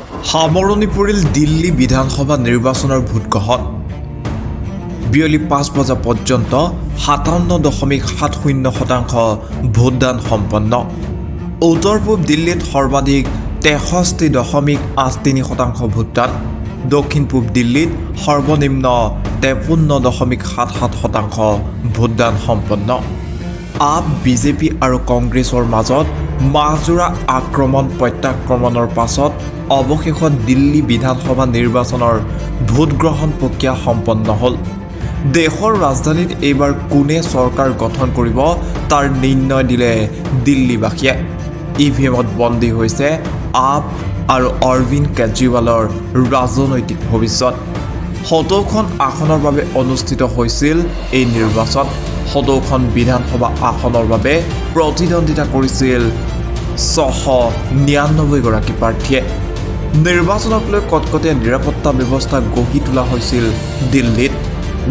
সামৰণি পৰিল দিল্লী বিধানসভা নিৰ্বাচনৰ ভোটগ্ৰহণ বিয়লি ৫ বজা পৰ্যন্ত ৫৭.৭০% ভোটদান সম্পন্ন। উত্তৰ পূব দিল্লীত সৰ্বাধিক ৬৩.৮৩% ভোটদান, দক্ষিণ পূব দিল্লীত সৰ্বনিম্ন ৫৩.৭৭% ভোটদান সম্পন্ন। আপ, বিজেপি আৰু কংগ্ৰেছৰ মাজত মাহজোৰা আক্ৰমণ প্ৰত্যাক্ৰমণৰ পাছত অৱশেষত দিল্লী বিধানসভা নিৰ্বাচনৰ ভোটগ্ৰহণ প্ৰক্ৰিয়া সম্পন্ন হ'ল। দেশৰ ৰাজধানীত এইবাৰ কোনে চৰকাৰ গঠন কৰিব তাৰ নিৰ্ণয় দিলে দিল্লীবাসীয়ে। ইভিএমত বন্দী হৈছে আপ আৰু অৰবিন্দ কেজৰিৱালৰ ৰাজনৈতিক ভৱিষ্যত। ৭০খন আসনৰ বাবে অনুষ্ঠিত হৈছিল এই নিৰ্বাচন। ৭০খন বিধানসভা আসনৰ বাবে প্ৰতিদ্বন্দ্বিতা কৰিছিল ৬৯৯গৰাকী প্ৰাৰ্থীয়ে। নিৰ্বাচনক লৈ কটকটীয়া নিৰাপত্তা ব্যৱস্থা গঢ়ি তোলা হৈছিল দিল্লীত।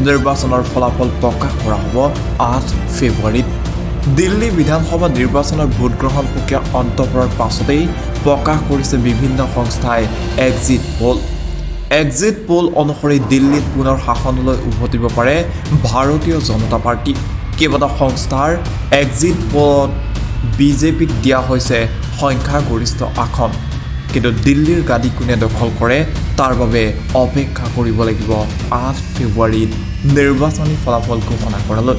নিৰ্বাচনৰ ফলাফল প্ৰকাশ কৰা হ'ব ৮ ফেব্ৰুৱাৰীত। দিল্লী বিধানসভা নিৰ্বাচনৰ ভোটগ্ৰহণ প্ৰক্ৰিয়া অন্ত পৰাৰ পাছতেই প্ৰকাশ কৰিছে বিভিন্ন সংস্থাই এক্সিট পোল। এক্সিট পোল অনুসৰি দিল্লীত পুনৰ শাসনলৈ উভতিব পাৰে ভাৰতীয় জনতা পাৰ্টি। কেইবাটাও সংস্থাৰ এক্সিট পোলত বিজেপিক দিয়া হৈছে সংখ্যাগৰিষ্ঠ আসন। কিন্তু দিল্লীৰ গাদী কোনে দখল কৰে তাৰ বাবে অপেক্ষা কৰিব লাগিব ৮ ফেব্ৰুৱাৰীত নিৰ্বাচনী ফলাফল ঘোষণা কৰালৈ।